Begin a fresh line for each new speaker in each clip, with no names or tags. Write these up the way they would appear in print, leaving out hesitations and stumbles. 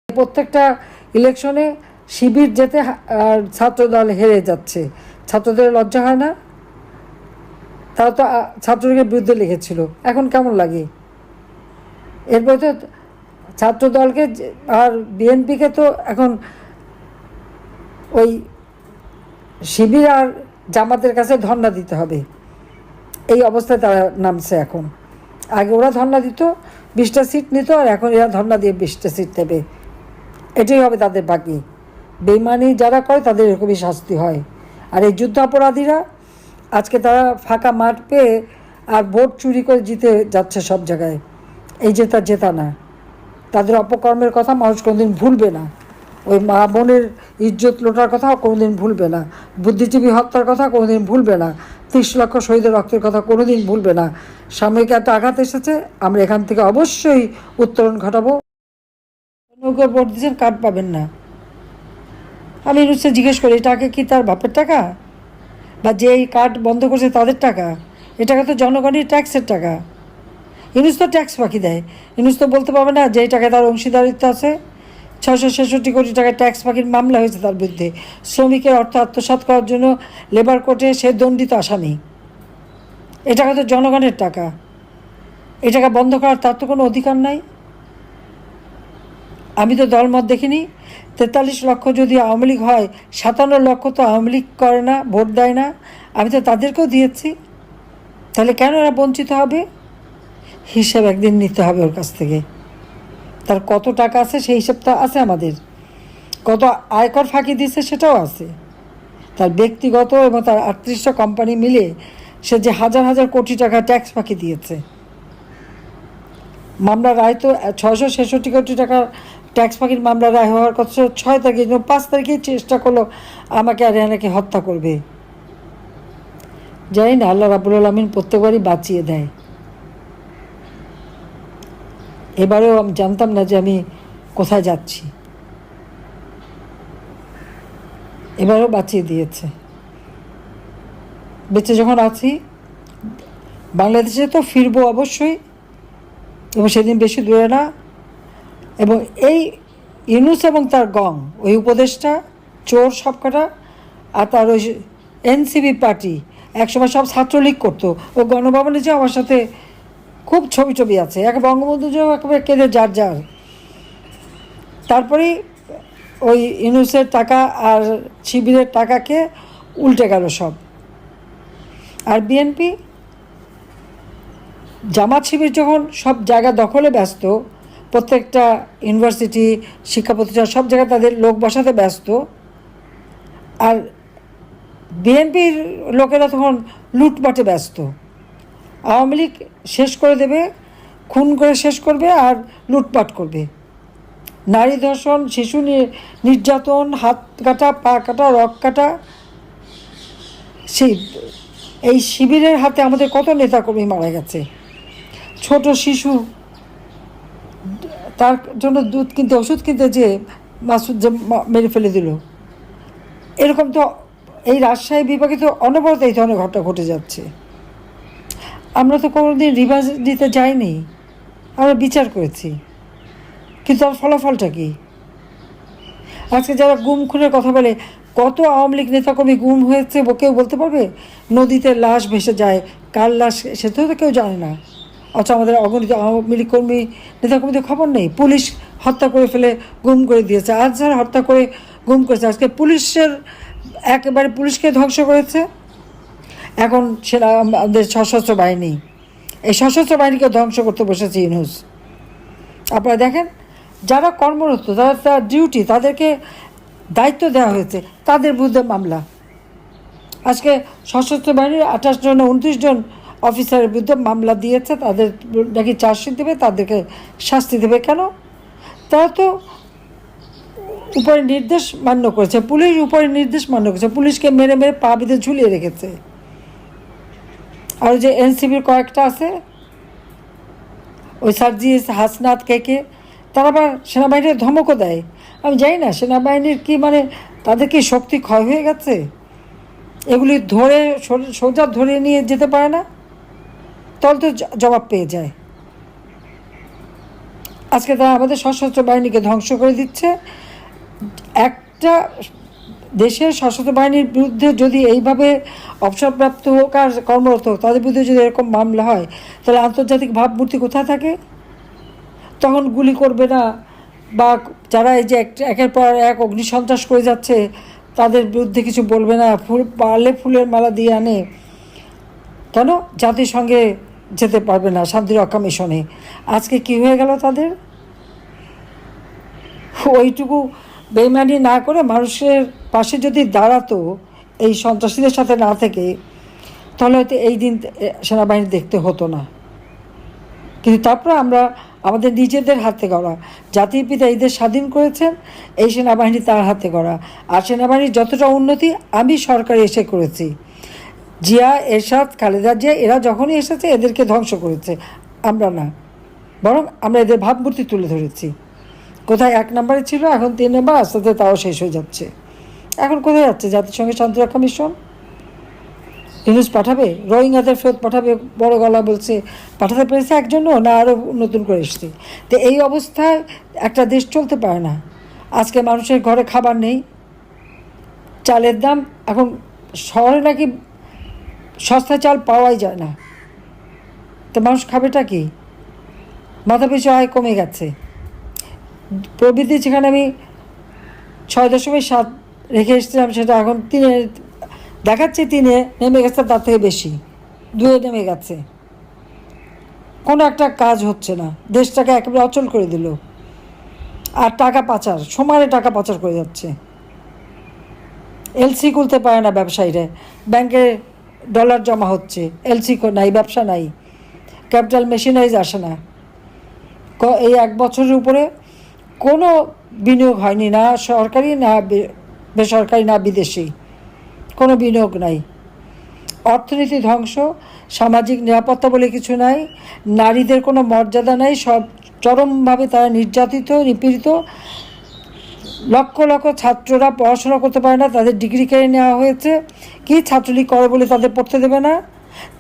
প্রত্যেকটা ইলেকশনে শিবির যেতে ছাত্রদল হেরে যাচ্ছে। ছাত্রদের লজ্জা হয় না? তারা তো ছাত্রলীগের বিরুদ্ধে লিখেছিল, এখন কেমন লাগে? এরপরে তো ছাত্রদলকে আর বিএনপিকে তো এখন ওই শিবির আর জামাতের কাছে ধর্ণা দিতে হবে, এই অবস্থায় তারা নামছে এখন। আগে ওরা ধর্ণা দিত, 20টা সিট নিত, আর এখন এরা ধর্ণা দিয়ে 20টা সিট নেবে। এটাই হবে তাদের বাকি। বেইমানি যারা করে তাদের এরকমই শাস্তি হয়। আর এই যুদ্ধাপরাধীরা আজকে তারা ফাঁকা মাঠ পেয়ে আর ভোট চুরি করে জিতে যাচ্ছে সব জায়গায়। এই জেতা না, তাদের অপকর্মের কথা মানুষ কোনোদিন ভুলবে না। ওই মা বোনের ইজ্জত লোটার কথাও কোনোদিন ভুলবে না। বুদ্ধিজীবী হত্যার কথা কোনোদিন ভুলবে না। 30 লক্ষ শহীদের রক্তের কথা কোনোদিন ভুলবে না। সাময়িক একটা আঘাত এসেছে, আমরা এখান থেকে অবশ্যই উত্তরণ ঘটাবো। নৌকার ভোট দিয়েছেন, কার্ড পাবেন না। আমি নিশ্চয় জিজ্ঞেস করি, এটাকে কি তার বাপের টাকা, বা যে এই কার্ড বন্ধ করছে তাদের টাকা? এ টাকা তো জনগণের ট্যাক্সের টাকা। ইনুস তো ট্যাক্স বাকি দেয়। ইনুস তো বলতে পারবে না যে এই টাকায় তার অংশীদারিত্ব আছে। 666 কোটি টাকা ট্যাক্স বাকির মামলা হয়েছে তার বিরুদ্ধে। শ্রমিকের অর্থ আত্মসাৎ করার জন্য লেবার কোর্টে সে দণ্ডিত আসামি। এ টাকা তো জনগণের টাকা। এ টাকা বন্ধ করার তার তো কোনো অধিকার নাই। আমি তো দলমত দেখিনি। 43 লক্ষ যদি আওয়ামী লীগ হয়, 57 লক্ষ তো আওয়ামী লীগ করে না, ভোট দেয় না। আমি তো তাদেরকেও দিয়েছি। তাহলে কেন এরা বঞ্চিত হবে? হিসাব একদিন নিতে হবে ওর কাছ থেকে। তার কত টাকা আছে সেই হিসাবটা আছে আমাদের। কত আয়কর ফাঁকি দিয়েছে সেটাও আছে। তার ব্যক্তিগত এবং তার 38টা কোম্পানি মিলে সে যে হাজার হাজার কোটি টাকা ট্যাক্স ফাঁকি দিয়েছে। মামলা রায় তো 666 কোটি টাকার ট্যাক্স ফাঁকির মামলা রায় হওয়ার কথা 6 তারিখে, 5 তারিখেই চেষ্টা করলো আমাকে আর রেহানাকে হত্যা করবে। জানি না, আল্লাহ রাব্বুল আলামিন প্রত্যেকবারই বাঁচিয়ে দেয়। এবারেও আমি জানতাম না যে আমি কোথায় যাচ্ছি, এবারেও বাঁচিয়ে দিয়েছে। বেঁচে যখন আছি, বাংলাদেশে তো ফিরবো অবশ্যই, এবং সেদিন বেশি দূরে না। এবং এই ইউনূস এবং তার গং, ওই উপদেশটা চোর সবকটা, আর তার ওই এনসিপি পার্টি একসময় সব ছাত্রলীগ করতো। ও গণভবনে যে আমার সাথে খুব ছবি আছে, এক বঙ্গবন্ধু যে একেবারে কেঁদে যার। তারপরেই ওই ইউনূসের টাকা আর শিবিরের টাকাকে উল্টে গেল সব। আর বিএনপি জামাত শিবির যখন সব জায়গা দখলে ব্যস্ত, প্রত্যেকটা ইউনিভার্সিটি, শিক্ষা প্রতিষ্ঠান সব জায়গায় তাদের লোক বসাতে ব্যস্ত, আর বিএনপির লোকেরা তখন লুটপাটে ব্যস্ত। আওয়ামী লীগ শেষ করে দেবে, খুন করে শেষ করবে আর লুটপাট করবে। নারী ধর্ষণ, শিশু নির্যাতন, হাত কাটা, পা কাটা, রক কাটা। এই শিবিরের হাতে আমাদের কত নেতাকর্মী মারা গেছে। ছোট শিশু, তার জন্য দুধ কিনতে, ওষুধ কিনতে যে মাসুদ যে মেরে ফেলে দিল। এরকম তো এই রাজশাহী বিভাগে তো অনবরত এই ধরনের ঘটনা ঘটে যাচ্ছে। আমরা তো কোনোদিন রিভার্স দিতে যাইনি, আমরা বিচার করেছি, কিন্তু তার ফলাফলটা কি? আজকে যারা গুম খুনের কথা বলে, কত আওয়ামী লীগ নেতাকর্মী গুম হয়েছে কেউ বলতে পারবে? নদীতে লাশ ভেসে যায়, কার লাশ সেটাও তো কেউ জানে না। অথচ আমাদের অগণিত আওয়ামী লীগ কর্মী নেতাকর্মীদের খবর নেই। পুলিশ হত্যা করে ফেলে গুম করে দিয়েছে, আজহার হত্যা করে গুম করেছে। আজকে পুলিশের একেবারে পুলিশকে ধ্বংস করেছে। এখন সেটা আমাদের সশস্ত্র বাহিনী, এই সশস্ত্র বাহিনীকে ধ্বংস করতে বসেছে ইউনূস। আপনারা দেখেন, যারা কর্মরত, তার ডিউটি, তাদেরকে দায়িত্ব দেওয়া হয়েছে, তাদের বিরুদ্ধে মামলা। আজকে সশস্ত্র বাহিনীর 28 জন 29 জন অফিসারের বিরুদ্ধে মামলা দিয়েছে, তাদের নাকি চার্জশিট দেবে, তাদেরকে শাস্তি দেবে। কেন? তারা তো উপরে নির্দেশ মান্য করেছে, পুলিশ উপরে নির্দেশ মান্য করেছে, পুলিশকে মেরে মেরে পা বেঁধে ঝুলিয়ে রেখেছে। আর যে এনসিপির কয়েকটা আছে, ওই সার্জিস, হাসনাত, কে তারা আবার সেনাবাহিনীর ধমকও দেয়। আমি জানি না সেনাবাহিনীর কি মানে, তাদের কি শক্তি ক্ষয় হয়ে গেছে? এগুলি ধরে সোজা ধরে নিয়ে যেতে পারে না, তাহলে তো জবাব পেয়ে যায়। আজকে তারা আমাদের সশস্ত্র বাহিনীকে ধ্বংস করে দিচ্ছে। একটা দেশের সশস্ত্র বাহিনীর বিরুদ্ধে যদি এইভাবে অবসরপ্রাপ্ত হোক আর কর্মরত হোক, তাদের বিরুদ্ধে যদি এরকম মামলা হয়, তাহলে আন্তর্জাতিক ভাবমূর্তি কোথায় থাকে? তখন গুলি করবে না, বা যারা এই যে একের পর এক অগ্নিসন্ত্রাস করে যাচ্ছে তাদের বিরুদ্ধে কিছু বলবে না, পারলে ফুলের মালা দিয়ে আনে। কেন? জাতিসংঘে যেতে পারবে না, শান্তিরক্ষা মিশনে। আজকে কি হয়ে গেল তাদের? ওইটুকু বেইমানি না করে মানুষের পাশে যদি দাঁড়াতো, এই সন্ত্রাসীদের সাথে না থেকে, তাহলে হয়তো এই দিন সেনাবাহিনী দেখতে হতো না। কিন্তু তারপরে আমরা আমাদের নিজেদের হাতে গড়া, জাতির পিতা এই দেশ স্বাধীন করেছেন, এই সেনাবাহিনী তার হাতে গড়া। আর সেনাবাহিনীর যতটা উন্নতি আমি সরকারে এসে করেছি। জিয়া, এরশাদ, খালেদা জিয়া এরা যখনই এসেছে এদেরকে ধ্বংস করেছে, আমরা না, বরং আমরা এদের ভাবমূর্তি তুলে ধরেছি। কোথায় 1 নম্বরে ছিল, এখন 3 নম্বর, আস্তে আস্তে তাও শেষ হয়ে যাচ্ছে। এখন কোথায় যাচ্ছে জাতিসংঘের শান্তিরক্ষা মিশন? ইউনুস পাঠাবে? রোহিঙ্গাদের ফেরত পাঠাবে বড় গলা বলছে। পাঠাতে পেরেছে একজনও না, আরও নতুন করে এসছে। তো এই অবস্থায় একটা দেশ চলতে পারে না। আজকে মানুষের ঘরে খাবার নেই, চালের দাম এখন শহরে নাকি সস্তা চাল পাওয়াই যায় না। তো মানুষ খাবেটা কি? মাথা পিছু আয় কমে গেছে। প্রবৃদ্ধি যেখানে আমি 6.7 রেখে এসেছিলাম, সেটা এখন 3 দেখাচ্ছে, 3 নেমে গেছে, তার থেকে বেশি 2 নেমে গেছে। কোনো একটা কাজ হচ্ছে না, দেশটাকে একেবারে অচল করে দিল। আর টাকা পাচার, সমানে টাকা পাচার করে যাচ্ছে। এলসি খুলতে পারে না ব্যবসায়ীরা, ব্যাংকে ডলার জমা হচ্ছে, এলসি নাই, ব্যবসা নাই, ক্যাপিটাল মেশিনারিজ আসে না। এই 1 বছরের উপরে কোনো বিনিয়োগ হয়নি, না সরকারি, না বেসরকারি, না বিদেশি, কোনো বিনিয়োগ নাই। অর্থনীতি ধ্বংস, সামাজিক নিরাপত্তা বলে কিছু নাই, নারীদের কোনো মর্যাদা নাই, সব চরমভাবে তারা নির্যাতিত, নিপীড়িত। লক্ষ লক্ষ ছাত্ররা পড়াশোনা করতে পারে না, তাদের ডিগ্রি কেড়ে নেওয়া হয়েছে। কি ছাত্রলীগ করে বলে তাদের পড়তে দেবে না?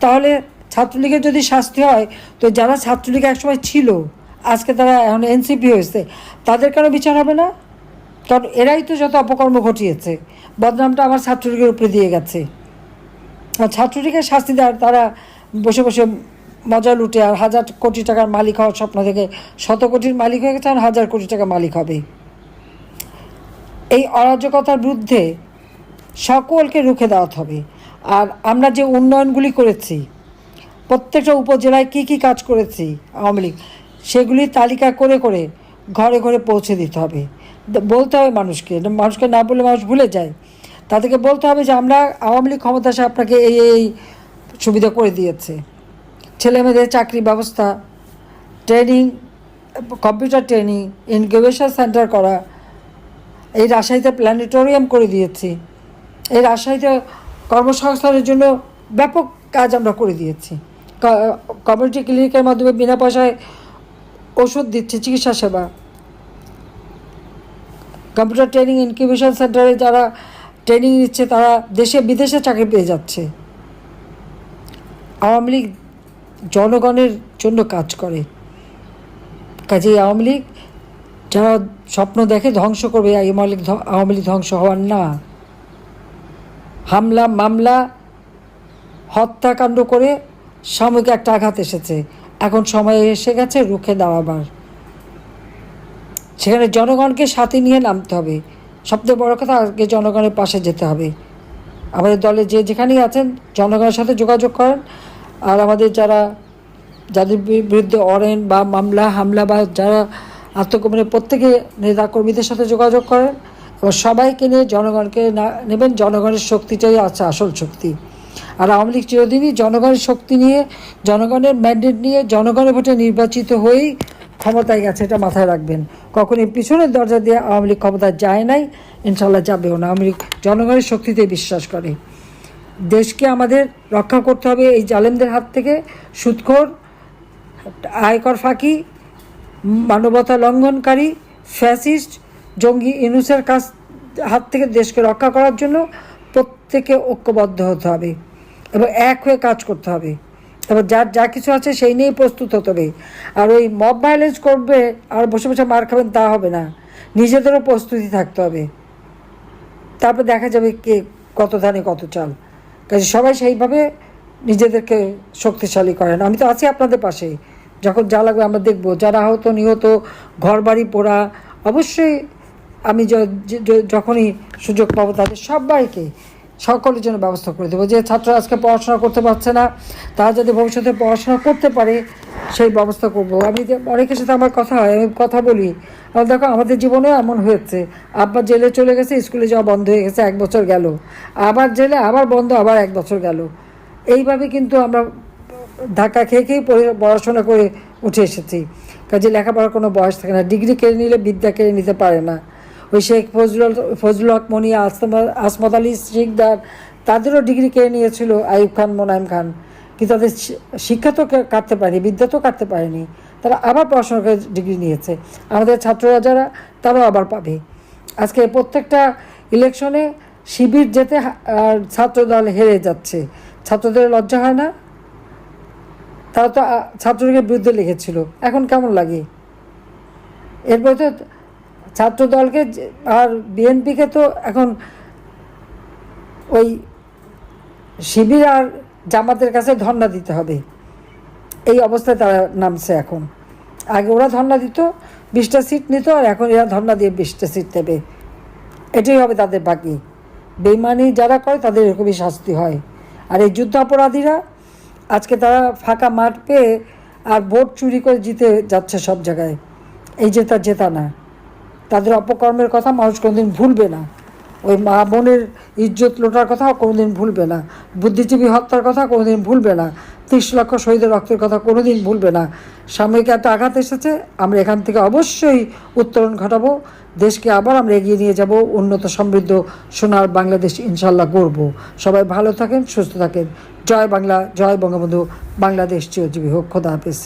তাহলে ছাত্রলীগের যদি শাস্তি হয়, তো যারা ছাত্রলীগ একসময় ছিল, আজকে তারা এখন এনসিপি হয়েছে, তাদের কেন বিচার হবে না? কারণ এরাই তো যত অপকর্ম ঘটিয়েছে, বদনামটা আমার ছাত্রলীগের উপরে দিয়ে গেছে। আর ছাত্রলীগের শাস্তি দেয়, তারা বসে বসে মজা লুটে, আর 1000 কোটি টাকার মালিক হওয়ার স্বপ্ন থেকে 100 কোটির মালিক হয়ে গেছে, আর 1000 কোটি টাকা মালিক হবে। এই অরাজকতার বিরুদ্ধে সকলকে রুখে দেওয়াতে হবে। আর আমরা যে উন্নয়নগুলি করেছি, প্রত্যেকটা উপজেলায় কি কি কাজ করেছি আওয়ামী লীগ, সেগুলি তালিকা করে করে ঘরে ঘরে পৌঁছে দিতে হবে। বলতে হবে মানুষকে, মানুষকে না বলে মানুষ ভুলে যায়। তাদেরকে বলতে হবে যে আমরা আওয়ামী লীগ ক্ষমতা আসে আপনাকে এই এই সুবিধা করে দিয়েছে। ছেলেমেয়েদের চাকরি ব্যবস্থা, training, computer training, incubation centre করা, এই রাজশাহীতে প্ল্যানেটোরিয়াম করে দিয়েছি, এই রাজশাহীতে কর্মসংস্থানের জন্য ব্যাপক কাজ আমরা করে দিয়েছি। কমিউনিটি ক্লিনিকের মাধ্যমে বিনা পয়সায় ওষুধ দিচ্ছি, চিকিৎসা সেবা। কম্পিউটার ট্রেনিং, ইনকিউবেশন সেন্টারে যারা ট্রেনিং নিচ্ছে তারা দেশে বিদেশে চাকরি পেয়ে যাচ্ছে। আওয়ামী লীগ জনগণের জন্য কাজ করে। কাজেই আওয়ামী লীগ যারা স্বপ্ন দেখে ধ্বংস করবে, আওয়ামী লীগ ধ্বংস হওয়ার না। হামলা, মামলা, হত্যাকাণ্ড করে সাময়িক একটা আঘাত এসেছে, এখন সময় এসে গেছে রুখে দাঁড়াবার। সেখানে জনগণকে সাথে নিয়ে নামতে হবে। সবচেয়ে বড় কথা, আগে জনগণের পাশে যেতে হবে। আমাদের দলে যে যেখানেই আছেন জনগণের সাথে যোগাযোগ করেন। আর আমাদের যাদের বিরুদ্ধে অরেন বা মামলা, হামলা বা যারা আত্মগোপনে, প্রত্যেকে নেতাকর্মীদের সাথে যোগাযোগ করেন এবং সবাইকে নিয়ে জনগণকে নেবেন। জনগণের শক্তিটাই আছে আসল শক্তি। আর আওয়ামী লীগ চিরদিনই জনগণের শক্তি নিয়ে, জনগণের ম্যান্ডেট নিয়ে, জনগণের ভোটে নির্বাচিত হয়েই ক্ষমতায় গেছে, এটা মাথায় রাখবেন। কখনই পিছনের দরজা দিয়ে আওয়ামী লীগ ক্ষমতায় যায় নাই, ইনশাল্লাহ যাবেও না। আওয়ামী লীগ জনগণের শক্তিতে বিশ্বাস করে। দেশকে আমাদের রক্ষা করতে হবে এই জালেমদের হাত থেকে। সুদখোর, আয়কর ফাঁকি, মানবতা লঙ্ঘনকারী, ফ্যাসিস্ট, জঙ্গি ইউনূসের হাত থেকে দেশকে রক্ষা করার জন্য প্রত্যেকে ঐক্যবদ্ধ হতে হবে এবং এক হয়ে কাজ করতে হবে। তারপর যার যা কিছু আছে সেই নিয়েই প্রস্তুত হতে হবে। আর ওই মব ভায়োলেন্স করবে আর বসে বসে মার খাবেন তা হবে না, নিজেদেরও প্রস্তুতি থাকতে হবে। তারপর দেখা যাবে কে কত ধানে কত চাল। কাজে সবাই সেইভাবে নিজেদেরকে শক্তিশালী করেন। আমি তো আছি আপনাদের পাশে, যখন যা লাগবে আমরা দেখব। যারা আহত নিহত, ঘর বাড়ি পোড়া, অবশ্যই আমি যখনই সুযোগ পাবো তাদের সবাইকে সকলের জন্য ব্যবস্থা করে দেবো। যে ছাত্র আজকে পড়াশোনা করতে পারছে না, তারা যদি ভবিষ্যতে পড়াশোনা করতে পারে সেই ব্যবস্থা করব। আমি অনেকের সাথে আমার কথা হয়, আমি কথা বলি, আর দেখো আমাদের জীবনেও এমন হয়েছে, আব্বা জেলে চলে গেছে, স্কুলে যাওয়া বন্ধ হয়ে গেছে, 1 বছর গেল, আবার জেলে, আবার বন্ধ, আবার 1 বছর গেল। এইভাবে কিন্তু আমরা ধাক্কা খেয়ে খেয়েই পড়াশোনা করে উঠে এসেছি। কাজে লেখাপড়ার কোনো বয়স থাকে না, ডিগ্রি কেড়ে নিলে বিদ্যা কেড়ে নিতে পারে না। ওই শেখ ফজলুল হক মনি, আসমত আলী শিকদার, তাদেরও ডিগ্রি কেড়ে নিয়েছিল আইয়ুব খান, মোনায়েম খান, কিন্তু তাদের শিক্ষা তো কাটতে পারেনি, বিদ্যা তো কাটতে পারেনি, তারা আবার পড়াশোনা করে ডিগ্রি নিয়েছে। আমাদের ছাত্ররা যারা, তারাও আবার পাবে। আজকে প্রত্যেকটা ইলেকশনে শিবির যেতে আর ছাত্রদল হেরে যাচ্ছে, ছাত্রদের লজ্জা হয় না? তারা তো ছাত্রলীগের বিরুদ্ধে লিখেছিল, এখন কেমন লাগে? এরপরে তো ছাত্রদলকে আর বিএনপিকে তো এখন ওই শিবির আর জামাতের কাছে ধর্ণা দিতে হবে, এই অবস্থায় তারা নামছে এখন। আগে ওরা ধর্ণা দিত, 20টা সিট নিত, আর এখন এরা ধর্ণা দিয়ে 20টা সিট নেবে। এটাই হবে তাদের বাকি। বেইমানি যারা করে তাদের এরকমই শাস্তি হয়। আর এই যুদ্ধাপরাধীরা আজকে তারা ফাঁকা মাঠ পেয়ে আর ভোট চুরি করে জিতে যাচ্ছে সব জায়গায়। এই জেতা না, তাদের অপকর্মের কথা মানুষ কোনোদিন ভুলবে না। ওই মা বোনের ইজ্জত লোটার কথা কোনোদিন ভুলবে না, বুদ্ধিজীবী হত্যার কথা কোনোদিন ভুলবে না, 30 লক্ষ শহীদের রক্তের কথা কোনোদিন ভুলবে না। সাময়িক একটা আঘাত এসেছে, আমরা এখান থেকে অবশ্যই উত্তরণ ঘটাবো, দেশকে আবার আমরা এগিয়ে নিয়ে যাব, উন্নত সমৃদ্ধ সোনার বাংলাদেশ ইনশাল্লাহ গড়ব। সবাই ভালো থাকেন, সুস্থ থাকেন। জয় বাংলা, জয় বঙ্গবন্ধু, বাংলাদেশ চিরজীবী হোক। খোদা হাফেজ।